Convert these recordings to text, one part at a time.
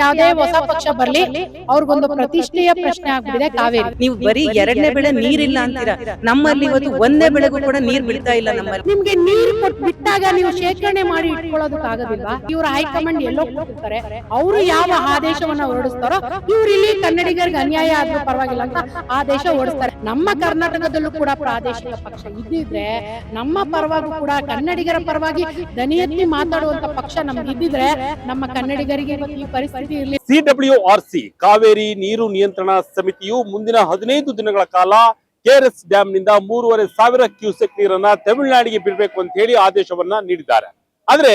ಯಾವುದೇ ಹೊಸ ಪಕ್ಷ ಬರ್ಲಿ ಅವ್ರಿಗೊಂದು ಪ್ರತಿಷ್ಠೆಯ ಪ್ರಶ್ನೆ ಆಗ್ಬಿಟ್ಟಿದೆ ಕಾವೇರಿ. ನೀವು ಬರೀ ಎರಡನೇ ಬೆಳೆ ನೀರಿಲ್ಲ ಅಂತೀರಾ, ನಮ್ಮಲ್ಲಿ ಇವತ್ತು ಒಂದೇ ಬೆಳೆಗೂ ಕೂಡ ನೀರ್ ಬಿಡ್ತಾ ಇಲ್ಲ. ನಮ್ಮಲ್ಲಿ ನಿಮ್ಗೆ ನೀರು ಬಿಟ್ಟಾಗ ನೀವು ಶೇಖರಣೆ ಮಾಡಿ ಇಟ್ಕೊಳ್ಳೋದಕ್ಕಾಗೋದಿಲ್ವಾ? ಇವ್ರ ಹೈಕಮಾಂಡ್ ಎಲ್ಲೋ ಕೂತಿರ್ತಾರೆ, ಅವರು ಯಾವ ಆದೇಶವನ್ನ ಹೊರಡಿಸ್ತಾರೋ ಇವ್ರು ಇಲ್ಲಿ ಕನ್ನಡಿಗರಿಗೆ ಅನ್ಯಾಯ ಆದ್ರೂ ಪರವಾಗಿಲ್ಲ ಅಂತ ಆದೇಶ ಹೊರಡಿಸ್ತಾರೆ. ನಮ್ಮ ಕರ್ನಾಟಕದಲ್ಲೂ ಕೂಡ ಪ್ರಾದೇಶಿಕ ಪಕ್ಷ ಇದ್ದಿದ್ರೆ ನಮ್ಮ ಪರವಾಗಿ ಕೂಡ ಕನ್ನಡಿಗರ ಪರವಾಗಿ ದನಿ ಎತ್ತಿ ಮಾತಾಡುವಂತ ಪಕ್ಷ ನಮ್ಗೆ ಇದ್ದಿದ್ರೆ ನಮ್ಮ ಕನ್ನಡಿಗರಿಗೆ ಈ ಪರಿಸ್ಥಿತಿ ಇರಲಿ. CWRC ಕಾವೇರಿ ನೀರು ನಿಯಂತ್ರಣ ಸಮಿತಿಯು ಮುಂದಿನ 15 ದಿನಗಳ ಕಾಲ KRS ಡ್ಯಾಮ್ ನಿಂದ 3,500 ಕ್ಯೂಸೆಕ್ ನೀರನ್ನ ತಮಿಳುನಾಡಿಗೆ ಬಿಡಬೇಕು ಅಂತ ಹೇಳಿ ಆದೇಶವನ್ನ ನೀಡಿದ್ದಾರೆ. ಆದ್ರೆ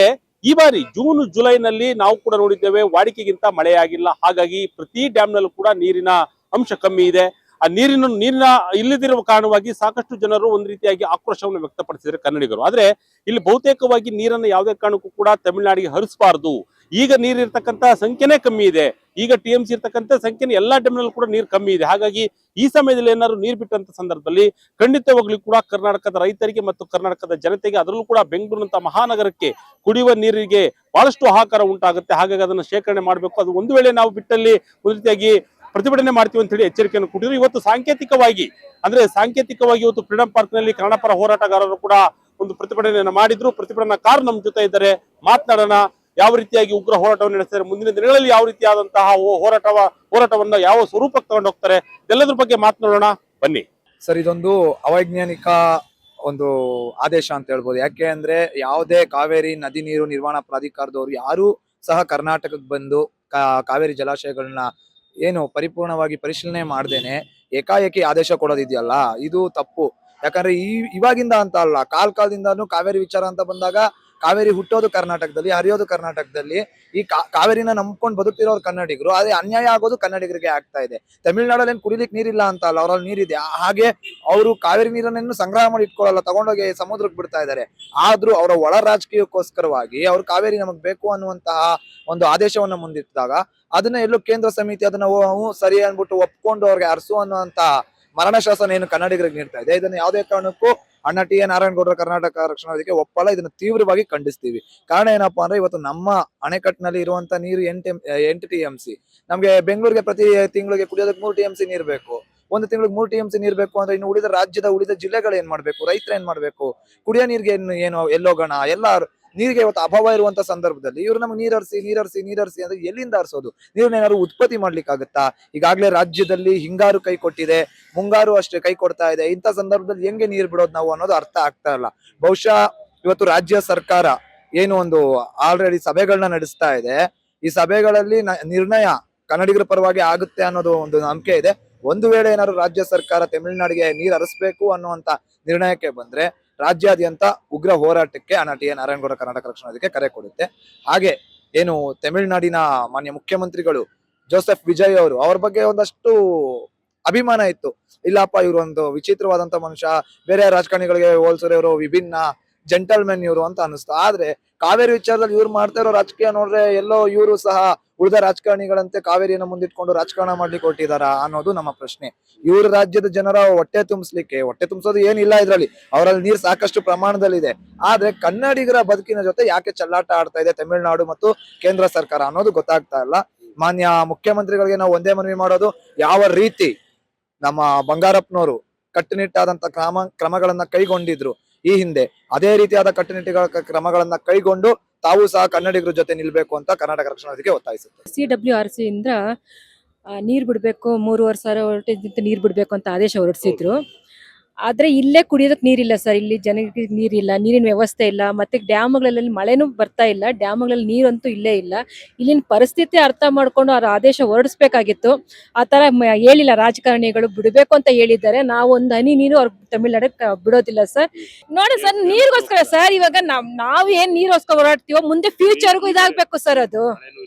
ಈ ಬಾರಿ ಜೂನ್ ಜುಲೈನಲ್ಲಿ ನಾವು ಕೂಡ ನೋಡಿದ್ದೇವೆ, ವಾಡಿಕೆಗಿಂತ ಮಳೆಯಾಗಿಲ್ಲ. ಹಾಗಾಗಿ ಪ್ರತಿ ಡ್ಯಾಮ್ ನಲ್ಲೂ ಕೂಡ ನೀರಿನ ಅಂಶ ಕಮ್ಮಿ ಇದೆ. ಆ ನೀರಿನ ಇಲ್ಲದಿರುವ ಕಾರಣವಾಗಿ ಸಾಕಷ್ಟು ಜನರು ಒಂದು ರೀತಿಯಾಗಿ ಆಕ್ರೋಶವನ್ನು ವ್ಯಕ್ತಪಡಿಸಿದ್ದಾರೆ ಕನ್ನಡಿಗರು. ಆದ್ರೆ ಇಲ್ಲಿ ಬಹುತೇಕವಾಗಿ ನೀರನ್ನು ಯಾವುದೇ ಕಾರಣಕ್ಕೂ ಕೂಡ ತಮಿಳುನಾಡಿಗೆ ಹರಿಸಬಾರದು. ಈಗ ನೀರಿರ್ತಕ್ಕಂಥ ಸಂಖ್ಯೆನೇ ಕಮ್ಮಿ ಇದೆ. ಈಗ TMC ಇರ್ತಕ್ಕಂಥ ಸಂಖ್ಯೆನೇ ಎಲ್ಲಾ ಡ್ಯಾಮ್ನಲ್ಲೂ ಕೂಡ ನೀರು ಕಮ್ಮಿ ಇದೆ. ಹಾಗಾಗಿ ಈ ಸಮಯದಲ್ಲಿ ಏನಾದ್ರು ನೀರು ಬಿಟ್ಟಂತ ಸಂದರ್ಭದಲ್ಲಿ ಖಂಡಿತವಾಗ್ಲೂ ಕೂಡ ಕರ್ನಾಟಕದ ರೈತರಿಗೆ ಮತ್ತು ಕರ್ನಾಟಕದ ಜನತೆಗೆ, ಅದರಲ್ಲೂ ಕೂಡ ಬೆಂಗಳೂರಿನಂತ ಮಹಾನಗರಕ್ಕೆ ಕುಡಿಯುವ ನೀರಿಗೆ ಬಹಳಷ್ಟು ಹಾಹಾಕಾರ ಉಂಟಾಗುತ್ತೆ. ಹಾಗಾಗಿ ಅದನ್ನು ಶೇಖರಣೆ ಮಾಡಬೇಕು. ಅದು ಒಂದು ವೇಳೆ ನಾವು ಬಿಟ್ಟಲ್ಲಿ ಒಂದು ರೀತಿಯಾಗಿ ಪ್ರತಿಭಟನೆ ಮಾಡ್ತೀವಿ ಅಂತ ಹೇಳಿ ಎಚ್ಚರಿಕೆಯನ್ನು ಕೊಟ್ಟಿದ್ರು. ಇವತ್ತು ಸಾಂಕೇತಿಕವಾಗಿ ಇವತ್ತು ಫ್ರೀಡಂ ಪಾರ್ಕ್ ನಲ್ಲಿ ಕನ್ನಡ ಪರ ಹೋರಾಟಗಾರರು ಕೂಡ ಒಂದು ಪ್ರತಿಭಟನೆಯನ್ನು ಮಾಡಿದ್ರು. ಪ್ರತಿಭಟನಾಕಾರರು ನಮ್ಮ ಜೊತೆ ಇದ್ದಾರೆ, ಮಾತನಾಡೋಣ. ಯಾವ ರೀತಿಯಾಗಿ ಉಗ್ರ ಹೋರಾಟವನ್ನು ನಡೆಸ್ತಾರೆ, ಮುಂದಿನ ದಿನಗಳಲ್ಲಿ ಯಾವ ರೀತಿಯಾದಂತಹ ಹೋರಾಟವನ್ನ ಯಾವ ಸ್ವರೂಪಕ್ಕೆ ತಗೊಂಡು ಹೋಗ್ತಾರೆ, ಎಲ್ಲದ್ರ ಬಗ್ಗೆ ಮಾತನಾಡೋಣ ಬನ್ನಿ. ಸರ್, ಇದೊಂದು ಅವೈಜ್ಞಾನಿಕ ಒಂದು ಆದೇಶ ಅಂತ ಹೇಳ್ಬೋದು. ಯಾಕೆ ಅಂದ್ರೆ ಯಾವುದೇ ಕಾವೇರಿ ನದಿ ನೀರು ನಿರ್ವಹಣಾ ಪ್ರಾಧಿಕಾರದವರು ಯಾರು ಸಹ ಕರ್ನಾಟಕಕ್ಕೆ ಬಂದು ಕಾವೇರಿ ಜಲಾಶಯಗಳನ್ನ ಏನು ಪರಿಪೂರ್ಣವಾಗಿ ಪರಿಶೀಲನೆ ಮಾಡ್ದೇನೆ ಏಕಾಏಕಿ ಆದೇಶ ಕೊಡೋದಿದೆಯಲ್ಲ, ಇದು ತಪ್ಪು. ಯಾಕಂದ್ರೆ ಇವಾಗಿಂದ ಅಂತ ಅಲ್ಲ, ಕಾಲದಿಂದಾನು ಕಾವೇರಿ ವಿಚಾರ ಅಂತ ಬಂದಾಗ ಕಾವೇರಿ ಹುಟ್ಟೋದು ಕರ್ನಾಟಕದಲ್ಲಿ, ಹರಿಯೋದು ಕರ್ನಾಟಕದಲ್ಲಿ. ಈ ಕಾವೇರಿನ ನಂಬ್ಕೊಂಡು ಬದುಕ್ತಿರೋರು ಕನ್ನಡಿಗರು. ಅದೇ ಅನ್ಯಾಯ ಆಗೋದು ಕನ್ನಡಿಗರಿಗೆ ಆಗ್ತಾ ಇದೆ. ತಮಿಳ್ನಾಡಲ್ಲಿ ಏನ್ ಕುಡಿಲಿಕ್ಕೆ ನೀರಿಲ್ಲ ಅಂತ ಅಲ್ಲ, ಅವರಲ್ಲಿ ನೀರಿದೆ. ಹಾಗೆ ಅವರು ಕಾವೇರಿ ನೀರನ್ನು ಸಂಗ್ರಹ ಮಾಡಿ ಇಟ್ಕೊಳ್ಳಲ್ಲ, ತಗೊಂಡೋಗಿ ಸಮುದ್ರಕ್ಕೆ ಬಿಡ್ತಾ ಇದ್ದಾರೆ. ಆದ್ರೂ ಅವರ ಒಳ ರಾಜಕೀಯಕ್ಕೋಸ್ಕರವಾಗಿ ಅವ್ರು ಕಾವೇರಿ ನಮಗ್ ಬೇಕು ಅನ್ನುವಂತಹ ಒಂದು ಆದೇಶವನ್ನ ಮುಂದಿಟ್ಟಾಗ ಅದನ್ನ ಎಲ್ಲೋ ಕೇಂದ್ರ ಸಮಿತಿ ಅದನ್ನ ಸರಿ ಅನ್ಬಿಟ್ಟು ಒಪ್ಕೊಂಡು ಅವ್ರಿಗೆ ಅರಸು ಅನ್ನುವಂತ ಮರಣ ಶಾಸನ ಏನು ಕನ್ನಡಿಗರಿಗೆ ನೀಡ್ತಾ ಇದೆ, ಇದನ್ನ ಯಾವುದೇ ಕಾರಣಕ್ಕೂ ಅಣ್ಣ TN ನಾರಾಯಣಗೌಡರ ಕರ್ನಾಟಕ ರಕ್ಷಣಾ ವೇದಿಕೆ ಒಪ್ಪಲ್ಲ. ಇದನ್ನ ತೀವ್ರವಾಗಿ ಖಂಡಿಸ್ತೀವಿ. ಕಾರಣ ಏನಪ್ಪಾ ಅಂದ್ರೆ ಇವತ್ತು ನಮ್ಮ ಅಣೆಕಟ್ಟಿನಲ್ಲಿ ಇರುವಂತ ನೀರು 8 TMC. ನಮ್ಗೆ ಬೆಂಗಳೂರಿಗೆ ಪ್ರತಿ ತಿಂಗಳಿಗೆ ಕುಡಿಯೋದಕ್ಕೆ 3 TMC ನೀರ್ ಬೇಕು. ಒಂದು ತಿಂಗಳಿಗೆ 3 TMC ನೀರ್ ಬೇಕು ಅಂದ್ರೆ ಇನ್ನು ರಾಜ್ಯದ ಉಳಿದ ಜಿಲ್ಲೆಗಳು ಏನ್ ಮಾಡ್ಬೇಕು, ರೈತರು ಏನ್ ಮಾಡ್ಬೇಕು, ಕುಡಿಯೋ ನೀರ್ಗೆ ಏನು ಎಲ್ಲೋಗೋಣ, ಎಲ್ಲ ನೀರಿಗೆ ಇವತ್ತು ಅಭಾವ ಇರುವಂತ ಸಂದರ್ಭದಲ್ಲಿ ಇವ್ರು ನಮ್ಗೆ ನೀರರ್ಸಿ ಅಂದ್ರೆ ಎಲ್ಲಿಂದ ಹರಿಸೋದು? ನೀರನ್ನ ಏನಾದ್ರು ಉತ್ಪತ್ತಿ ಮಾಡ್ಲಿಕ್ಕಾಗತ್ತಾ? ಈಗಾಗಲೇ ರಾಜ್ಯದಲ್ಲಿ ಹಿಂಗಾರು ಕೈ ಕೊಟ್ಟಿದೆ, ಮುಂಗಾರು ಅಷ್ಟೇ ಕೈ ಕೊಡ್ತಾ ಇದೆ. ಇಂಥ ಸಂದರ್ಭದಲ್ಲಿ ಹೆಂಗೆ ನೀರ್ ಬಿಡೋದು ನಾವು ಅನ್ನೋದು ಅರ್ಥ ಆಗ್ತಾ ಇಲ್ಲ. ಬಹುಶಃ ಇವತ್ತು ರಾಜ್ಯ ಸರ್ಕಾರ ಏನು ಒಂದು ಆಲ್ರೆಡಿ ಸಭೆಗಳನ್ನ ನಡೆಸ್ತಾ ಇದೆ. ಈ ಸಭೆಗಳಲ್ಲಿ ನಿರ್ಣಯ ಕನ್ನಡಿಗರ ಪರವಾಗಿ ಆಗುತ್ತೆ ಅನ್ನೋದು ಒಂದು ನಂಬಿಕೆ ಇದೆ. ಒಂದು ವೇಳೆ ಏನಾದ್ರು ರಾಜ್ಯ ಸರ್ಕಾರ ತಮಿಳುನಾಡಿಗೆ ನೀರ್ ಹರಿಸ್ಬೇಕು ಅನ್ನುವಂತ ನಿರ್ಣಯಕ್ಕೆ ಬಂದ್ರೆ ರಾಜ್ಯಾದ್ಯಂತ ಉಗ್ರ ಹೋರಾಟಕ್ಕೆ ಅಣ್ಣ TN ನಾರಾಯಣಗೌಡ ಕರ್ನಾಟಕ ರಕ್ಷಣಾ ವೇದಿಕೆ ಕರೆ ಕೊಡುತ್ತೆ. ಹಾಗೆ ಏನು ತಮಿಳುನಾಡಿನ ಮಾನ್ಯ ಮುಖ್ಯಮಂತ್ರಿಗಳು ಜೋಸೆಫ್ ವಿಜಯ್ ಅವರು, ಅವ್ರ ಬಗ್ಗೆ ಒಂದಷ್ಟು ಅಭಿಮಾನ ಇತ್ತು. ಇಲ್ಲಪ್ಪ ಇವರು ಒಂದು ವಿಚಿತ್ರವಾದಂತ ಮನುಷ್ಯ, ಬೇರೆ ರಾಜಕಾರಣಿಗಳಿಗೆ ಹೋಲ್ಸಿದ್ರೆ ಇವರು ವಿಭಿನ್ನ ಜೆಂಟಲ್ಮೆನ್ ಇವರು ಅಂತ ಅನಿಸ್ತು. ಆದ್ರೆ ಕಾವೇರಿ ವಿಚಾರದಲ್ಲಿ ಇವ್ರು ಮಾಡ್ತಾ ಇರೋ ರಾಜಕೀಯ ನೋಡ್ರೆ ಎಲ್ಲೋ ಇವರು ಸಹ ಉಳಿದ ರಾಜಕಾರಣಿಗಳಂತೆ ಕಾವೇರಿಯನ್ನು ಮುಂದಿಟ್ಕೊಂಡು ರಾಜಕಾರಣ ಮಾಡ್ಲಿಕ್ಕೆ ಹೊರಟಿದಾರ ಅನ್ನೋದು ನಮ್ಮ ಪ್ರಶ್ನೆ. ಇವ್ರ ರಾಜ್ಯದ ಜನರ ಹೊಟ್ಟೆ ತುಂಬಿಸೋದು ಏನಿಲ್ಲ ಇದ್ರಲ್ಲಿ, ಅವರಲ್ಲಿ ನೀರು ಸಾಕಷ್ಟು ಪ್ರಮಾಣದಲ್ಲಿದೆ. ಆದ್ರೆ ಕನ್ನಡಿಗರ ಬದುಕಿನ ಜೊತೆ ಯಾಕೆ ಚೆಲ್ಲಾಟ ಆಡ್ತಾ ಇದೆ ತಮಿಳುನಾಡು ಮತ್ತು ಕೇಂದ್ರ ಸರ್ಕಾರ ಅನ್ನೋದು ಗೊತ್ತಾಗ್ತಾ ಇಲ್ಲ. ಮಾನ್ಯ ಮುಖ್ಯಮಂತ್ರಿಗಳಿಗೆ ನಾವು ಒಂದೇ ಮನವಿ ಮಾಡೋದು, ಯಾವ ರೀತಿ ನಮ್ಮ ಬಂಗಾರಪ್ಪನವರು ಕಟ್ಟುನಿಟ್ಟಾದಂತ ಕ್ರಮಗಳನ್ನ ಕೈಗೊಂಡಿದ್ರು ಈ ಹಿಂದೆ, ಅದೇ ರೀತಿಯಾದ ಕಟ್ಟುನಿಟ್ಟಿನ ಕ್ರಮಗಳನ್ನ ಕೈಗೊಂಡು ತಾವು ಸಹ ಕನ್ನಡಿಗರ ಜೊತೆ ನಿಲ್ಬೇಕು ಅಂತ ಕರ್ನಾಟಕ ರಕ್ಷಣಾ ವೇದಿಕೆ ಒತ್ತಾಯಿಸುತ್ತೆ. CWRC ಇಂದ ನೀರ್ ಬಿಡ್ಬೇಕು, 3,500 ನೀರ್ ಬಿಡ್ಬೇಕು ಅಂತ ಆದೇಶ ಹೊರಡಿಸಿದ್ರು. ಆದ್ರೆ ಇಲ್ಲೇ ಕುಡಿಯೋದಕ್ಕೆ ನೀರಿಲ್ಲ ಸರ್. ಇಲ್ಲಿ ಜನರಿಗೆ ನೀರಿಲ್ಲ, ನೀರಿನ ವ್ಯವಸ್ಥೆ ಇಲ್ಲ. ಮತ್ತೆ ಡ್ಯಾಮ್ಗಳಲ್ಲಿ ಮಳೆನೂ ಬರ್ತಾ ಇಲ್ಲ, ಡ್ಯಾಮ್ಗಳಲ್ಲಿ ನೀರಂತೂ ಇಲ್ಲೇ ಇಲ್ಲ. ಇಲ್ಲಿನ ಪರಿಸ್ಥಿತಿ ಅರ್ಥ ಮಾಡ್ಕೊಂಡು ಅವ್ರ ಆದೇಶ ಹೊರಡಿಸ್ಬೇಕಾಗಿತ್ತು. ಆ ತರ ಹೇಳಿಲ್ಲ ರಾಜಕಾರಣಿಗಳು. ಬಿಡಬೇಕು ಅಂತ ಹೇಳಿದ್ದಾರೆ. ನಾವು ಒಂದು ಹನಿ ನೀರು ಅವ್ರ ತಮಿಳ್ನಾಡಿಗೆ ಬಿಡೋದಿಲ್ಲ ಸರ್. ನೋಡಿ ಸರ್, ನೀರಿಗೋಸ್ಕರ ಸರ್ ಇವಾಗ ನಾವ್ ಏನ್ ನೀರಿಗೋಸ್ಕರ ಹೋರಾಡ್ತೀವೋ ಮುಂದೆ ಫ್ಯೂಚರ್ಗೂ ಇದಾಗ್ಬೇಕು ಸರ್. ಅದು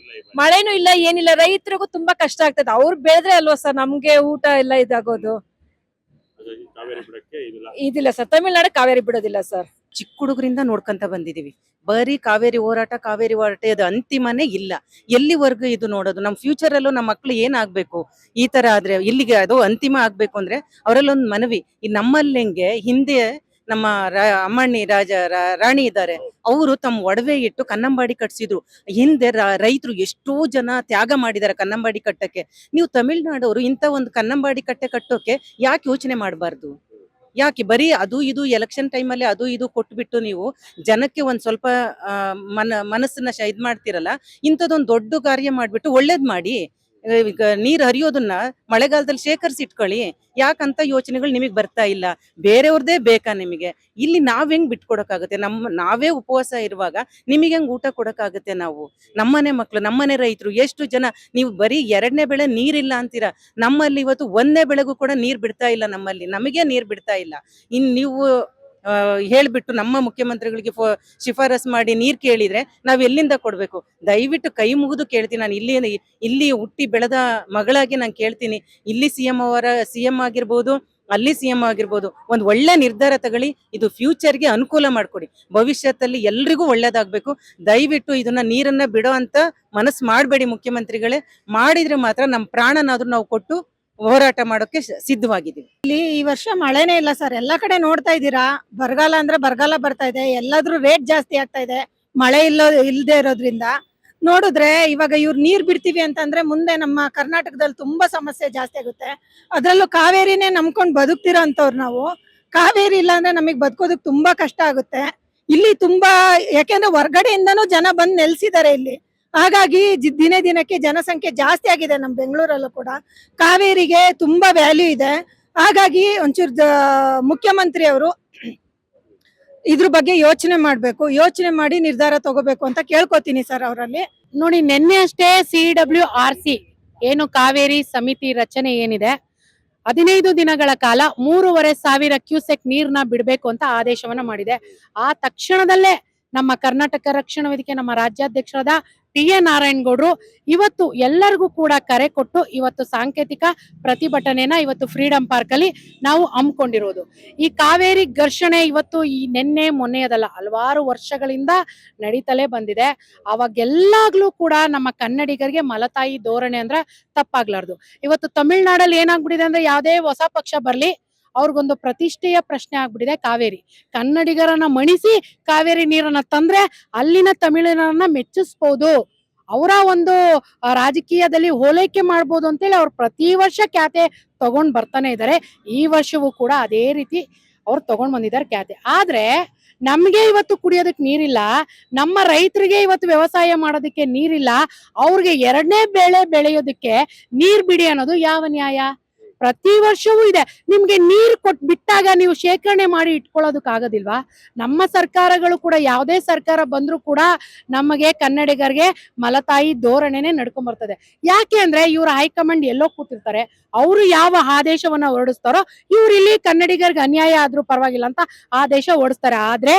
ಮಳೆನೂ ಇಲ್ಲ, ಏನಿಲ್ಲ. ರೈತರಿಗೂ ತುಂಬಾ ಕಷ್ಟ ಆಗ್ತದೆ. ಅವ್ರು ಬೆಳೆದ್ರೆ ಅಲ್ವಾ ಸರ್ ನಮ್ಗೆ ಊಟ ಎಲ್ಲ ಇದಾಗೋದು. ಇದಿಲ್ಲ ಸರ್, ತಮಿಳ್ನಾಡು ಕಾವೇರಿ ಬಿಡೋದಿಲ್ಲ ಸರ್. ಚಿಕ್ಕ ಹುಡುಗರಿಂದ ನೋಡ್ಕೊಂತ ಬಂದಿದೀವಿ. ಬರೀ ಕಾವೇರಿ ಹೋರಾಟ ಇದು ಅಂತಿಮನೇ ಇಲ್ಲ. ಎಲ್ಲಿವರೆಗೂ ಇದು ನೋಡೋದು? ನಮ್ಮ ಫ್ಯೂಚರ್ ಅಲ್ಲೂ ನಮ್ಮ ಮಕ್ಳು ಏನಾಗ್ಬೇಕು ಈ ತರ ಆದ್ರೆ? ಇಲ್ಲಿಗೆ ಅದು ಅಂತಿಮ ಆಗ್ಬೇಕು ಅಂದ್ರೆ ಅವರಲ್ಲೊಂದು ಮನವಿ, ಈ ನಮ್ಮಲ್ಲಿ ಹೆಂಗೆ ಹಿಂದೆ ನಮ್ಮ ಅಮ್ಮಣ್ಣಿ ರಾಣಿ ಇದ್ದಾರೆ, ಅವರು ತಮ್ಮ ಒಡವೆ ಇಟ್ಟು ಕನ್ನಂಬಾಡಿ ಕಟ್ಸಿದ್ರು. ಹಿಂದೆ ರೈತರು ಎಷ್ಟೋ ಜನ ತ್ಯಾಗ ಮಾಡಿದ್ದಾರೆ ಕನ್ನಂಬಾಡಿ ಕಟ್ಟಕ್ಕೆ. ನೀವು ತಮಿಳ್ನಾಡವರು ಇಂಥ ಒಂದು ಕನ್ನಂಬಾಡಿ ಕಟ್ಟೆ ಕಟ್ಟೋಕೆ ಯಾಕೆ ಯೋಚನೆ ಮಾಡಬಾರ್ದು? ಯಾಕೆ ಬರೀ ಅದು ಇದು ಎಲೆಕ್ಷನ್ ಟೈಮಲ್ಲಿ ಅದು ಇದು ಕೊಟ್ಬಿಟ್ಟು ನೀವು ಜನಕ್ಕೆ ಒಂದ್ ಸ್ವಲ್ಪ ಮನಸ್ಸನ್ನ ಇದ್ ಮಾಡ್ತಿರಲ್ಲ. ಇಂಥದ್ದೊಂದು ದೊಡ್ಡ ಕಾರ್ಯ ಮಾಡ್ಬಿಟ್ಟು ಒಳ್ಳೇದ್ ಮಾಡಿ. ಈಗ ನೀರ್ ಹರಿಯೋದನ್ನ ಮಳೆಗಾಲದಲ್ಲಿ ಶೇಖರಿಸಿ ಇಟ್ಕೊಳ್ಳಿ. ಯಾಕಂತ ಯೋಚನೆಗಳು ನಿಮಗ್ ಬರ್ತಾ ಇಲ್ಲ? ಬೇರೆಯವ್ರದೇ ಬೇಕಾ ನಿಮಗೆ? ಇಲ್ಲಿ ನಾವ್ ಹೆಂಗ್ ಬಿಟ್ಕೊಡಕ್ಕಾಗತ್ತೆ? ನಾವೇ ಉಪವಾಸ ಇರುವಾಗ ನಿಮಗೆ ಹೆಂಗ್ ಊಟ ಕೊಡಕ್ಕಾಗತ್ತೆ? ನಾವು ನಮ್ಮನೆ ಮಕ್ಳು, ನಮ್ಮನೆ ರೈತರು ಎಷ್ಟು ಜನ. ನೀವು ಬರೀ 2ನೇ ಬೆಳೆ ನೀರಿಲ್ಲ ಅಂತೀರಾ. ನಮ್ಮಲ್ಲಿ ಇವತ್ತು 1ನೇ ಬೆಳೆಗೂ ಕೂಡ ನೀರ್ ಬಿಡ್ತಾ ಇಲ್ಲ. ನಮಗೆ ನೀರ್ ಬಿಡ್ತಾ ಇಲ್ಲ. ನೀವು ಹೇಳ್ಬಿಟ್ಟು ನಮ್ಮ ಮುಖ್ಯಮಂತ್ರಿಗಳಿಗೆ ಶಿಫಾರಸ್ ಮಾಡಿ ನೀರ್ ಕೇಳಿದ್ರೆ ನಾವ್ ಎಲ್ಲಿಂದ ಕೊಡ್ಬೇಕು? ದಯವಿಟ್ಟು ಕೈ ಮುಗಿದು ಕೇಳ್ತೀನಿ. ನಾನು ಇಲ್ಲಿ ಹುಟ್ಟಿ ಬೆಳೆದ ಮಗಳಾಗಿ ನಾನು ಕೇಳ್ತೀನಿ. ಇಲ್ಲಿ ಸಿಎಂ ಆಗಿರ್ಬೋದು, ಅಲ್ಲಿ ಸಿಎಂ ಆಗಿರ್ಬೋದು, ಒಂದ್ ಒಳ್ಳೆ ನಿರ್ಧಾರ ತಗೊಳ್ಳಿ. ಇದು ಫ್ಯೂಚರ್ಗೆ ಅನುಕೂಲ ಮಾಡ್ಕೊಡಿ. ಭವಿಷ್ಯದಲ್ಲಿ ಎಲ್ರಿಗೂ ಒಳ್ಳೇದಾಗ್ಬೇಕು. ದಯವಿಟ್ಟು ಇದನ್ನ ನೀರನ್ನ ಬಿಡೋ ಅಂತ ಮನಸ್ಸು ಮಾಡ್ಬೇಡಿ ಮುಖ್ಯಮಂತ್ರಿಗಳೇ. ಮಾಡಿದ್ರೆ ಮಾತ್ರ ನಮ್ ಪ್ರಾಣನಾದ್ರೂ ನಾವು ಕೊಟ್ಟು ಹೋರಾಟ ಮಾಡೋಕೆ ಸಿದ್ಧವಾಗಿದ್ದೀವಿ. ಇಲ್ಲಿ ಈ ವರ್ಷ ಮಳೆನೇ ಇಲ್ಲ ಸರ್. ಎಲ್ಲಾ ಕಡೆ ನೋಡ್ತಾ ಇದ್ದೀರಾ, ಬರಗಾಲ ಅಂದ್ರೆ ಬರಗಾಲ ಬರ್ತಾ ಇದೆ. ಎಲ್ಲಾದ್ರೂ ರೇಟ್ ಜಾಸ್ತಿ ಆಗ್ತಾ ಇದೆ ಮಳೆ ಇಲ್ಲದೆ ಇರೋದ್ರಿಂದ. ನೋಡಿದ್ರೆ ಇವಾಗ ಇವ್ರು ನೀರ್ ಬಿಡ್ತೀವಿ ಅಂತಂದ್ರೆ ಮುಂದೆ ನಮ್ಮ ಕರ್ನಾಟಕದಲ್ಲಿ ತುಂಬಾ ಸಮಸ್ಯೆ ಜಾಸ್ತಿ ಆಗುತ್ತೆ. ಅದ್ರಲ್ಲೂ ಕಾವೇರಿನೇ ನಂಬ್ಕೊಂಡು ಬದುಕ್ತಿರೋ ಅಂತವ್ರು ನಾವು. ಕಾವೇರಿ ಇಲ್ಲ ಅಂದ್ರೆ ನಮಗ್ ಬದುಕೋದಕ್ ತುಂಬಾ ಕಷ್ಟ ಆಗುತ್ತೆ. ಇಲ್ಲಿ ತುಂಬಾ, ಯಾಕೆಂದ್ರೆ ಹೊರ್ಗಡೆಯಿಂದನೂ ಜನ ಬಂದ್ ನೆಲೆಸಿದ್ದಾರೆ ಇಲ್ಲಿ. ಹಾಗಾಗಿ ದಿನೇ ದಿನಕ್ಕೆ ಜನಸಂಖ್ಯೆ ಜಾಸ್ತಿ ಆಗಿದೆ ನಮ್ಮ ಬೆಂಗಳೂರಲ್ಲೂ ಕೂಡ. ಕಾವೇರಿಗೆ ತುಂಬಾ ವ್ಯಾಲ್ಯೂ ಇದೆ. ಹಾಗಾಗಿ ಒಂಚೂರು ಮುಖ್ಯಮಂತ್ರಿ ಅವರು ಇದ್ರ ಬಗ್ಗೆ ಯೋಚನೆ ಮಾಡ್ಬೇಕು. ಯೋಚನೆ ಮಾಡಿ ನಿರ್ಧಾರ ತಗೋಬೇಕು ಅಂತ ಕೇಳ್ಕೊತೀನಿ ಸರ್ ಅವರಲ್ಲಿ. ನೋಡಿ, ನಿನ್ನೆ ಅಷ್ಟೇ CWRC ಏನು ಕಾವೇರಿ ಸಮಿತಿ ರಚನೆ ಏನಿದೆ, 15 ದಿನಗಳ ಕಾಲ 3,500 ಕ್ಯೂಸೆಕ್ ನೀರ್ನ ಬಿಡ್ಬೇಕು ಅಂತ ಆದೇಶವನ್ನ ಮಾಡಿದೆ. ಆ ತಕ್ಷಣದಲ್ಲೇ ನಮ್ಮ ಕರ್ನಾಟಕ ರಕ್ಷಣಾ ವೇದಿಕೆ ನಮ್ಮ ರಾಜ್ಯಾಧ್ಯಕ್ಷರಾದ TN ನಾರಾಯಣಗೌಡರು ಇವತ್ತು ಎಲ್ಲರಿಗೂ ಕೂಡ ಕರೆ ಕೊಟ್ಟು ಇವತ್ತು ಸಾಂಕೇತಿಕ ಪ್ರತಿಭಟನೆನ ಇವತ್ತು ಫ್ರೀಡಂ ಪಾರ್ಕ್ ಅಲ್ಲಿ ನಾವು ಹಮ್ಮಿಕೊಂಡಿರೋದು. ಈ ಕಾವೇರಿ ಘರ್ಷಣೆ ಇವತ್ತು ಈ ನಿನ್ನೆ ಮೊನ್ನೆಯದಲ್ಲ, ಹಲವಾರು ವರ್ಷಗಳಿಂದ ನಡೀತಲೇ ಬಂದಿದೆ. ಅವಾಗೆಲ್ಲಾಗ್ಲೂ ಕೂಡ ನಮ್ಮ ಕನ್ನಡಿಗರಿಗೆ ಮಲತಾಯಿ ಧೋರಣೆ ಅಂದ್ರೆ ತಪ್ಪಾಗ್ಲಾರ್ದು. ಇವತ್ತು ತಮಿಳ್ನಾಡಲ್ಲಿ ಏನಾಗ್ಬಿಟ್ಟಿದೆ ಅಂದ್ರೆ, ಯಾವುದೇ ಹೊಸ ಪಕ್ಷ ಬರ್ಲಿ ಅವ್ರಿಗೊಂದು ಪ್ರತಿಷ್ಠೆಯ ಪ್ರಶ್ನೆ ಆಗ್ಬಿಟ್ಟಿದೆ ಕಾವೇರಿ. ಕನ್ನಡಿಗರನ್ನ ಮಣಿಸಿ ಕಾವೇರಿ ನೀರನ್ನ ತಂದ್ರೆ ಅಲ್ಲಿನ ತಮಿಳಿನರನ್ನ ಮೆಚ್ಚಿಸ್ಬೋದು, ಅವರ ಒಂದು ರಾಜಕೀಯದಲ್ಲಿ ಹೋಲೈಕೆ ಮಾಡ್ಬೋದು ಅಂತೇಳಿ ಅವ್ರು ಪ್ರತಿ ವರ್ಷ ಖ್ಯಾತೆ ತಗೊಂಡ್ ಬರ್ತಾನೆ ಇದ್ದಾರೆ. ಈ ವರ್ಷವೂ ಕೂಡ ಅದೇ ರೀತಿ ಅವ್ರು ತಗೊಂಡ್ ಬಂದಿದ್ದಾರೆ ಖ್ಯಾತೆ. ಆದ್ರೆ ನಮ್ಗೆ ಇವತ್ತು ಕುಡಿಯೋದಕ್ಕೆ ನೀರಿಲ್ಲ, ನಮ್ಮ ರೈತರಿಗೆ ಇವತ್ತು ವ್ಯವಸಾಯ ಮಾಡೋದಕ್ಕೆ ನೀರಿಲ್ಲ, ಅವ್ರಿಗೆ 2ನೇ ಬೆಳೆ ಬೆಳೆಯೋದಕ್ಕೆ ನೀರ್ ಬಿಡಿ ಅನ್ನೋದು ಯಾವ ನ್ಯಾಯ? ಪ್ರತಿ ವರ್ಷವೂ ಇದೆ. ನಿಮ್ಗೆ ನೀರು ಬಿಟ್ಟಾಗ ನೀವು ಶೇಖರಣೆ ಮಾಡಿ ಇಟ್ಕೊಳ್ಳೋದಕ್ಕಾಗೋದಿಲ್ವಾ? ನಮ್ಮ ಸರ್ಕಾರಗಳು ಕೂಡ, ಯಾವುದೇ ಸರ್ಕಾರ ಬಂದ್ರೂ ಕೂಡ ನಮಗೆ ಕನ್ನಡಿಗರಿಗೆ ಮಲತಾಯಿ ಧೋರಣೆನೆ ನಡ್ಕೊಂಡ್ ಬರ್ತದೆ. ಯಾಕೆ ಅಂದ್ರೆ ಇವ್ರ ಹೈಕಮಾಂಡ್ ಎಲ್ಲೋ ಕೂತಿರ್ತಾರೆ, ಅವರು ಯಾವ ಆದೇಶವನ್ನ ಹೊರಡಿಸ್ತಾರೋ ಇವ್ರು ಇಲ್ಲಿ ಕನ್ನಡಿಗರಿಗೆ ಅನ್ಯಾಯ ಆದ್ರೂ ಪರವಾಗಿಲ್ಲ ಅಂತ ಆದೇಶ ಹೊರಡಿಸ್ತಾರೆ. ಆದ್ರೆ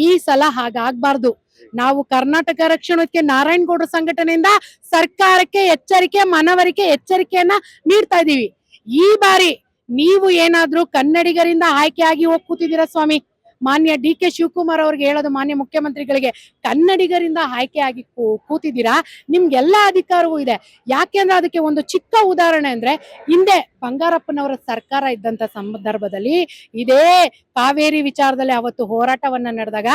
ಈ ಸಲ ಹಾಗಾಗ್ಬಾರ್ದು. ನಾವು ಕರ್ನಾಟಕ ರಕ್ಷಣೆಗೆ ನಾರಾಯಣಗೌಡರ ಸಂಘಟನೆಯಿಂದ ಸರ್ಕಾರಕ್ಕೆ ಎಚ್ಚರಿಕೆ, ಮನವರಿಕೆ, ಎಚ್ಚರಿಕೆಯನ್ನ ನೀಡ್ತಾ ಇದೀವಿ. ಈ ಬಾರಿ ನೀವು ಏನಾದ್ರೂ ಕನ್ನಡಿಗರಿಂದ ಆಯ್ಕೆಯಾಗಿ ಹೋಗಿ ಕೂತಿದ್ದೀರಾ ಸ್ವಾಮಿ, ಮಾನ್ಯ DK ಶಿವಕುಮಾರ್ ಅವ್ರಿಗೆ ಹೇಳೋದು, ಮಾನ್ಯ ಮುಖ್ಯಮಂತ್ರಿಗಳಿಗೆ, ಕನ್ನಡಿಗರಿಂದ ಆಯ್ಕೆಯಾಗಿ ಕೂತಿದ್ದೀರಾ, ನಿಮ್ಗೆಲ್ಲಾ ಅಧಿಕಾರವೂ ಇದೆ. ಯಾಕೆಂದ್ರೆ ಅದಕ್ಕೆ ಒಂದು ಚಿಕ್ಕ ಉದಾಹರಣೆ ಅಂದ್ರೆ, ಹಿಂದೆ ಬಂಗಾರಪ್ಪನವರ ಸರ್ಕಾರ ಇದ್ದಂತ ಸಂದರ್ಭದಲ್ಲಿ ಇದೇ ಕಾವೇರಿ ವಿಚಾರದಲ್ಲಿ ಅವತ್ತು ಹೋರಾಟವನ್ನ ನಡೆದಾಗ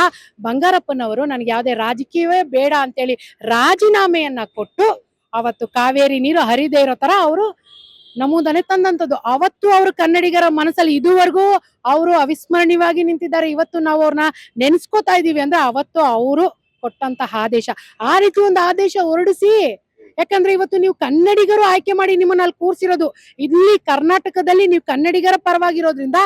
ಬಂಗಾರಪ್ಪನವರು ನನಗೆ ಯಾವುದೇ ರಾಜಕೀಯವೇ ಬೇಡ ಅಂತೇಳಿ ರಾಜೀನಾಮೆಯನ್ನ ಕೊಟ್ಟು ಅವತ್ತು ಕಾವೇರಿ ನೀರು ಹರಿದೇ ಇರೋ ತರ ಅವರು ನಮೂದನೆ ತಂದಂತದ್ದು. ಅವತ್ತು ಅವರು ಕನ್ನಡಿಗರ ಮನಸ್ಸಲ್ಲಿ ಇದುವರೆಗೂ ಅವರು ಅವಿಸ್ಮರಣೀಯವಾಗಿ ನಿಂತಿದ್ದಾರೆ. ಇವತ್ತು ನಾವು ಅವ್ರನ್ನ ನೆನ್ಸ್ಕೋತಾ ಇದೀವಿ ಅಂದ್ರೆ ಅವತ್ತು ಅವರು ಕೊಟ್ಟಂತಹ ಆದೇಶ. ಆ ರೀತಿ ಒಂದು ಆದೇಶ ಹೊರಡಿಸಿ, ಯಾಕಂದ್ರೆ ಇವತ್ತು ನೀವು ಕನ್ನಡಿಗರು ಆಯ್ಕೆ ಮಾಡಿ ನಿಮ್ಮನ್ನ ಅಲ್ಲಿ ಕೂರ್ಸಿರೋದು. ಇಲ್ಲಿ ಕರ್ನಾಟಕದಲ್ಲಿ ನೀವು ಕನ್ನಡಿಗರ ಪರವಾಗಿರೋದ್ರಿಂದ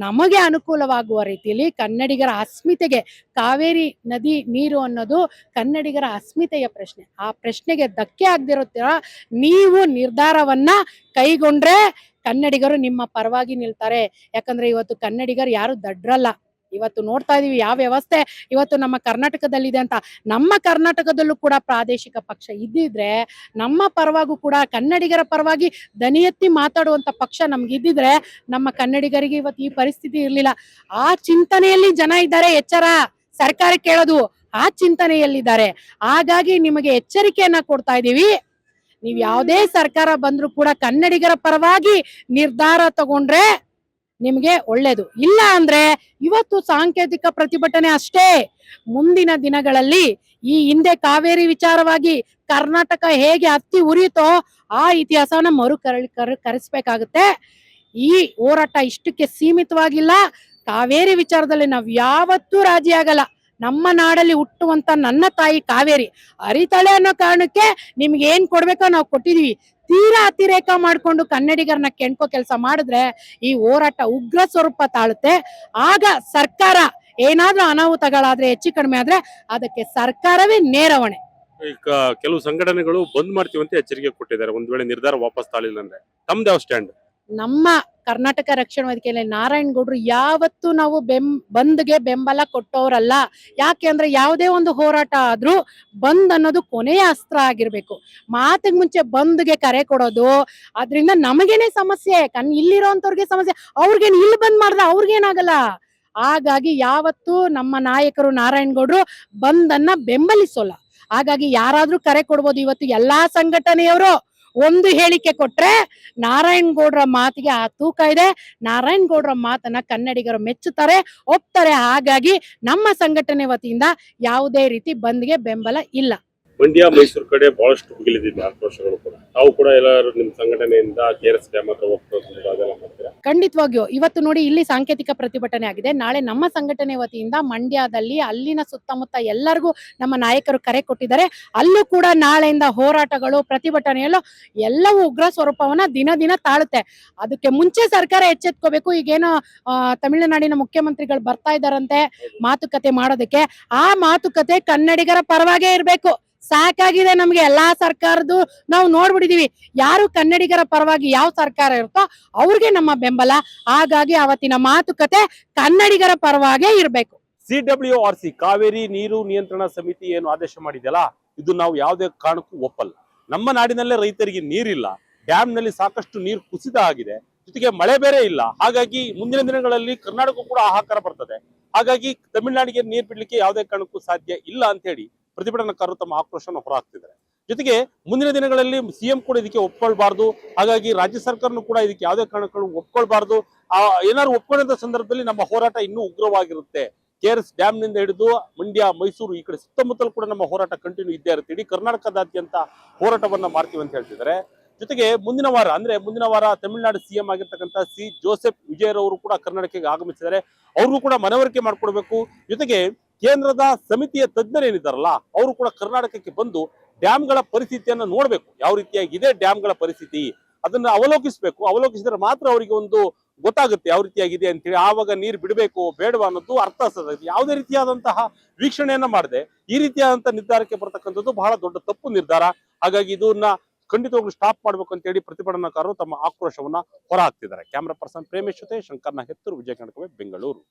ನಮಗೆ ಅನುಕೂಲವಾಗುವ ರೀತಿಯಲ್ಲಿ ಕನ್ನಡಿಗರ ಅಸ್ಮಿತೆಗೆ, ಕಾವೇರಿ ನದಿ ನೀರು ಅನ್ನೋದು ಕನ್ನಡಿಗರ ಅಸ್ಮಿತೆಯ ಪ್ರಶ್ನೆ, ಆ ಪ್ರಶ್ನೆಗೆ ಧಕ್ಕೆ ಆಗದಿರೋ ತರ ನೀವು ನಿರ್ಧಾರವನ್ನ ಕೈಗೊಂಡ್ರೆ ಕನ್ನಡಿಗರು ನಿಮ್ಮ ಪರವಾಗಿ ನಿಲ್ತಾರೆ. ಯಾಕಂದ್ರೆ ಇವತ್ತು ಕನ್ನಡಿಗರು ಯಾರು ದಡ್ರಲ್ಲ. ಇವತ್ತು ನೋಡ್ತಾ ಇದೀವಿ ಯಾವ ವ್ಯವಸ್ಥೆ ಇವತ್ತು ನಮ್ಮ ಕರ್ನಾಟಕದಲ್ಲಿದೆ ಅಂತ. ನಮ್ಮ ಕರ್ನಾಟಕದಲ್ಲೂ ಕೂಡ ಪ್ರಾದೇಶಿಕ ಪಕ್ಷ ಇದ್ದಿದ್ರೆ, ನಮ್ಮ ಪರವಾಗೂ ಕೂಡ ಕನ್ನಡಿಗರ ಪರವಾಗಿ ದನಿ ಎತ್ತಿ ಮಾತಾಡುವಂತ ಪಕ್ಷ ನಮ್ಗಿದ್ದಿದ್ರೆ ನಮ್ಮ ಕನ್ನಡಿಗರಿಗೆ ಇವತ್ತು ಈ ಪರಿಸ್ಥಿತಿ ಇರ್ಲಿಲ್ಲ. ಆ ಚಿಂತನೆಯಲ್ಲಿ ಜನ ಇದ್ದಾರೆ. ಎಚ್ಚರ, ಸರ್ಕಾರ ಕೇಳೋದು ಆ ಚಿಂತನೆಯಲ್ಲಿದ್ದಾರೆ. ಹಾಗಾಗಿ ನಿಮಗೆ ಎಚ್ಚರಿಕೆಯನ್ನ ಕೊಡ್ತಾ ಇದೀವಿ. ನೀವ್ ಯಾವುದೇ ಸರ್ಕಾರ ಬಂದ್ರು ಕೂಡ ಕನ್ನಡಿಗರ ಪರವಾಗಿ ನಿರ್ಧಾರ ತಗೊಂಡ್ರೆ ನಿಮ್ಗೆ ಒಳ್ಳೇದು. ಇಲ್ಲ ಅಂದ್ರೆ ಇವತ್ತು ಸಾಂಕೇತಿಕ ಪ್ರತಿಭಟನೆ ಅಷ್ಟೇ. ಮುಂದಿನ ದಿನಗಳಲ್ಲಿ ಈ ಹಿಂದೆ ಕಾವೇರಿ ವಿಚಾರವಾಗಿ ಕರ್ನಾಟಕ ಹೇಗೆ ಹತ್ತಿ ಉರಿಯುತ್ತೋ ಆ ಇತಿಹಾಸವನ್ನ ಕರೆಸ್ಬೇಕಾಗುತ್ತೆ. ಈ ಹೋರಾಟ ಇಷ್ಟಕ್ಕೆ ಸೀಮಿತವಾಗಿಲ್ಲ. ಕಾವೇರಿ ವಿಚಾರದಲ್ಲಿ ನಾವ್ ಯಾವತ್ತೂ ರಾಜಿ ಆಗಲ್ಲ. ನಮ್ಮ ನಾಡಲ್ಲಿ ಹುಟ್ಟುವಂತ ನನ್ನ ತಾಯಿ ಕಾವೇರಿ ಹರಿತಾಳೆ ಅನ್ನೋ ಕಾರಣಕ್ಕೆ ನಿಮ್ಗೆ ಏನ್ ಕೊಡ್ಬೇಕೋ ನಾವು ಕೊಟ್ಟಿದೀವಿ. ತೀರಾ ಅತಿರೇಕ ಮಾಡ್ಕೊಂಡು ಕನ್ನಡಿಗರನ್ನ ಕೆಣ್ಕೋ ಕೆಲಸ ಮಾಡಿದ್ರೆ ಈ ಹೋರಾಟ ಉಗ್ರ ಸ್ವರೂಪ ತಾಳುತ್ತೆ. ಆಗ ಸರ್ಕಾರ ಏನಾದ್ರೂ ಅನಾಹುತಗಳಾದ್ರೆ ಹೆಚ್ಚು ಕಡಿಮೆ ಆದ್ರೆ ಅದಕ್ಕೆ ಸರ್ಕಾರವೇ ನೇರ ಹೊಣೆ. ಈಗ ಕೆಲವು ಸಂಘಟನೆಗಳು ಬಂದ್ ಮಾಡ್ತೀವಿ ಅಂತ ಎಚ್ಚರಿಕೆ ಕೊಟ್ಟಿದ್ದಾರೆ, ಒಂದ್ ವೇಳೆ ನಿರ್ಧಾರ ವಾಪಸ್ ತಾಳಿಲ್ಲ ಅಂದ್ರೆ. ತಮ್ದು ಯಾವ ಸ್ಟ್ಯಾಂಡ್? ನಮ್ಮ ಕರ್ನಾಟಕ ರಕ್ಷಣಾ ವೇದಿಕೆಯಲ್ಲಿ ನಾರಾಯಣಗೌಡರು ಯಾವತ್ತೂ ನಾವು ಬಂದ್ಗೆ ಬೆಂಬಲ ಕೊಟ್ಟವರಲ್ಲ. ಯಾಕೆ ಅಂದ್ರೆ ಯಾವುದೇ ಒಂದು ಹೋರಾಟ ಆದ್ರೂ ಬಂದ್ ಅನ್ನೋದು ಕೊನೆಯ ಅಸ್ತ್ರ ಆಗಿರ್ಬೇಕು. ಮಾತಿಗೆ ಮುಂಚೆ ಬಂದ್ಗೆ ಕರೆ ಕೊಡೋದು ಅದ್ರಿಂದ ನಮಗೇನೆ ಸಮಸ್ಯೆ, ಇಲ್ಲಿರೋಂಥವ್ರಿಗೆ ಸಮಸ್ಯೆ. ಅವ್ರಿಗೇನ್ ಇಲ್ಲಿ ಬಂದ್ ಮಾಡಿದ್ರೆ ಅವ್ರಿಗೇನಾಗಲ್ಲ. ಹಾಗಾಗಿ ಯಾವತ್ತೂ ನಮ್ಮ ನಾಯಕರು ನಾರಾಯಣಗೌಡರು ಬಂದನ್ನ ಬೆಂಬಲಿಸೋಲ್ಲ. ಹಾಗಾಗಿ ಯಾರಾದ್ರೂ ಕರೆ ಕೊಡ್ಬೋದು. ಇವತ್ತು ಎಲ್ಲಾ ಸಂಘಟನೆಯವರು ಒಂದು ಹೇಳಿಕೆ ಕೊಟ್ರೆ ನಾರಾಯಣಗೌಡರ ಮಾತಿಗೆ ಆ ತೂಕ ಇದೆ. ನಾರಾಯಣಗೌಡರ ಮಾತನ್ನ ಕನ್ನಡಿಗರು ಮೆಚ್ಚುತ್ತಾರೆ, ಒಪ್ತಾರೆ. ಹಾಗಾಗಿ ನಮ್ಮ ಸಂಘಟನೆ ವತಿಯಿಂದ ಯಾವುದೇ ರೀತಿ ಬಂದ್ಗೆ ಬೆಂಬಲ ಇಲ್ಲ. ಮಂಡ್ಯ ಮೈಸೂರು ಕಡೆ ಬಹಳಷ್ಟು ಭುಗಿಲಿದೆ ಆಕ್ರೋಶಗಳು ಕೂಡ. ತಾವು ಕೂಡ ಎಲ್ಲರೂ ನಿಮ್ ಸಂಘಟನೆಯಿಂದ KRS ಡ್ಯಾಮ್ ಹತ್ರ ಹೋಗ್ತಾ ಅದೆಲ್ಲ ಮಾಡ್ತೀರಾ? ಖಂಡಿತವಾಗಿಯೂ ಇವತ್ತು ನೋಡಿ ಇಲ್ಲಿ ಸಾಂಕೇತಿಕ ಪ್ರತಿಭಟನೆ ಆಗಿದೆ. ನಾಳೆ ನಮ್ಮ ಸಂಘಟನೆ ವತಿಯಿಂದ ಮಂಡ್ಯದಲ್ಲಿ ಅಲ್ಲಿನ ಸುತ್ತಮುತ್ತ ಎಲ್ಲರಿಗೂ ನಮ್ಮ ನಾಯಕರು ಕರೆ ಕೊಟ್ಟಿದ್ದಾರೆ. ಅಲ್ಲೂ ಕೂಡ ನಾಳೆಯಿಂದ ಹೋರಾಟಗಳು, ಪ್ರತಿಭಟನೆಯಲ್ಲೂ ಎಲ್ಲವೂ ಉಗ್ರ ಸ್ವರೂಪವನ್ನ ದಿನ ದಿನ ತಾಳುತ್ತೆ. ಅದಕ್ಕೆ ಮುಂಚೆ ಸರ್ಕಾರ ಎಚ್ಚೆತ್ಕೋಬೇಕು. ಈಗೇನೋ ತಮಿಳುನಾಡಿನ ಮುಖ್ಯಮಂತ್ರಿಗಳು ಬರ್ತಾ ಇದ್ದಾರಂತೆ ಮಾತುಕತೆ ಮಾಡೋದಕ್ಕೆ. ಆ ಮಾತುಕತೆ ಕನ್ನಡಿಗರ ಪರವಾಗೇ ಇರ್ಬೇಕು. ಸಾಕಾಗಿದೆ ನಮ್ಗೆ ಎಲ್ಲಾ ಸರ್ಕಾರದ್ದು ನಾವು ನೋಡ್ಬಿಟ್ಟಿದೀವಿ. ಯಾರು ಕನ್ನಡಿಗರ ಪರವಾಗಿ ಯಾವ ಸರ್ಕಾರ ಇರುತ್ತೋ ಅವ್ರಿಗೆ ನಮ್ಮ ಬೆಂಬಲ. ಹಾಗಾಗಿ ಅವತ್ತಿನ ಮಾತುಕತೆ ಕನ್ನಡಿಗರ ಪರವಾಗೇ ಇರ್ಬೇಕು. CWRC ಕಾವೇರಿ ನೀರು ನಿಯಂತ್ರಣ ಸಮಿತಿ ಏನು ಆದೇಶ ಮಾಡಿದೆಯಲ್ಲ, ಇದು ನಾವು ಯಾವುದೇ ಕಾರಣಕ್ಕೂ ಒಪ್ಪಲ್ಲ. ನಮ್ಮ ನಾಡಿನಲ್ಲೇ ರೈತರಿಗೆ ನೀರಿಲ್ಲ, ಡ್ಯಾಮ್ ನಲ್ಲಿ ಸಾಕಷ್ಟು ನೀರು ಕುಸಿತ ಆಗಿದೆ, ಜೊತೆಗೆ ಮಳೆ ಬೇರೆ ಇಲ್ಲ. ಹಾಗಾಗಿ ಮುಂದಿನ ದಿನಗಳಲ್ಲಿ ಕರ್ನಾಟಕ ಕೂಡ ಹಾಹಾಕಾರ ಬರ್ತದೆ. ಹಾಗಾಗಿ ತಮಿಳುನಾಡಿಗೆ ನೀರು ಬಿಡ್ಲಿಕ್ಕೆ ಯಾವುದೇ ಕಾರಣಕ್ಕೂ ಸಾಧ್ಯ ಇಲ್ಲ ಅಂತ ಹೇಳಿ ಪ್ರತಿಭಟನಾಕಾರರು ತಮ್ಮ ಆಕ್ರೋಶವನ್ನು ಹೊರಹಾಕ್ತಿದ್ದಾರೆ. ಜೊತೆಗೆ ಮುಂದಿನ ದಿನಗಳಲ್ಲಿ CM ಕೂಡ ಇದಕ್ಕೆ ಒಪ್ಕೊಳ್ಬಾರ್ದು. ಹಾಗಾಗಿ ರಾಜ್ಯ ಸರ್ಕಾರನು ಕೂಡ ಇದಕ್ಕೆ ಯಾವುದೇ ಕಾರಣಕ್ಕೂ ಒಪ್ಕೊಳ್ಬಾರ್ದು. ಏನಾದ್ರು ಒಪ್ಕೊಂಡ ಸಂದರ್ಭದಲ್ಲಿ ನಮ್ಮ ಹೋರಾಟ ಇನ್ನೂ ಉಗ್ರವಾಗಿರುತ್ತೆ. KRS ಡ್ಯಾಮ್ ನಿಂದ ಹಿಡಿದು ಮಂಡ್ಯ, ಮೈಸೂರು ಈ ಕಡೆ ಸುತ್ತಮುತ್ತಲು ಕೂಡ ನಮ್ಮ ಹೋರಾಟ ಕಂಟಿನ್ಯೂ ಇದ್ದೇ ಇರುತ್ತೆ. ಇಡೀ ಕರ್ನಾಟಕದಾದ್ಯಂತ ಹೋರಾಟವನ್ನ ಮಾಡ್ತೀವಿ ಅಂತ ಹೇಳ್ತಿದ್ದಾರೆ. ಜೊತೆಗೆ ಮುಂದಿನ ವಾರ ತಮಿಳುನಾಡು CM ಆಗಿರ್ತಕ್ಕಂಥ ಜೋಸೆಫ್ ವಿಜಯ್ ರವರು ಕೂಡ ಕರ್ನಾಟಕಕ್ಕೆ ಆಗಮಿಸಿದ್ದಾರೆ. ಅವ್ರಿಗೂ ಕೂಡ ಮನವರಿಕೆ ಮಾಡ್ಕೊಡ್ಬೇಕು. ಜೊತೆಗೆ ಕೇಂದ್ರದ ಸಮಿತಿಯ ತಜ್ಞರೇನಿದ್ದಾರಲ್ಲ ಅವರು ಕೂಡ ಕರ್ನಾಟಕಕ್ಕೆ ಬಂದು ಡ್ಯಾಮ್ಗಳ ಪರಿಸ್ಥಿತಿಯನ್ನ ನೋಡ್ಬೇಕು. ಯಾವ ರೀತಿಯಾಗಿದೆ ಡ್ಯಾಮ್ಗಳ ಪರಿಸ್ಥಿತಿ ಅದನ್ನ ಅವಲೋಕಿಸಬೇಕು. ಅವಲೋಕಿಸಿದ್ರೆ ಮಾತ್ರ ಅವರಿಗೆ ಒಂದು ಗೊತ್ತಾಗುತ್ತೆ ಯಾವ ರೀತಿಯಾಗಿದೆ ಅಂತೇಳಿ. ಆವಾಗ ನೀರು ಬಿಡಬೇಕು ಬೇಡವಾ ಅನ್ನೋದು ಅರ್ಥ ಆಗ್ತದೆ. ಯಾವುದೇ ರೀತಿಯಾದಂತಹ ವೀಕ್ಷಣೆಯನ್ನ ಮಾಡದೆ ಈ ರೀತಿಯಾದಂತಹ ನಿರ್ಧಾರಕ್ಕೆ ಬರ್ತಕ್ಕಂಥದ್ದು ಬಹಳ ದೊಡ್ಡ ತಪ್ಪು ನಿರ್ಧಾರ. ಹಾಗಾಗಿ ಇದನ್ನ ಖಂಡಿತವಾಗ್ಲೂ ಸ್ಟಾಪ್ ಮಾಡ್ಬೇಕು ಅಂತ ಹೇಳಿ ಪ್ರತಿಭಟನಾಕಾರರು ತಮ್ಮ ಆಕ್ರೋಶವನ್ನ ಹೊರಹಾಕ್ತಿದ್ದಾರೆ. ಕ್ಯಾಮರಾ ಪರ್ಸನ್ ಪ್ರೇಮೇಶ್ ಜೊತೆ ಶಂಕರ್ನ ಹೆತ್ತೂರು, ವಿಜಯ ಕನಕವೇ, ಬೆಂಗಳೂರು.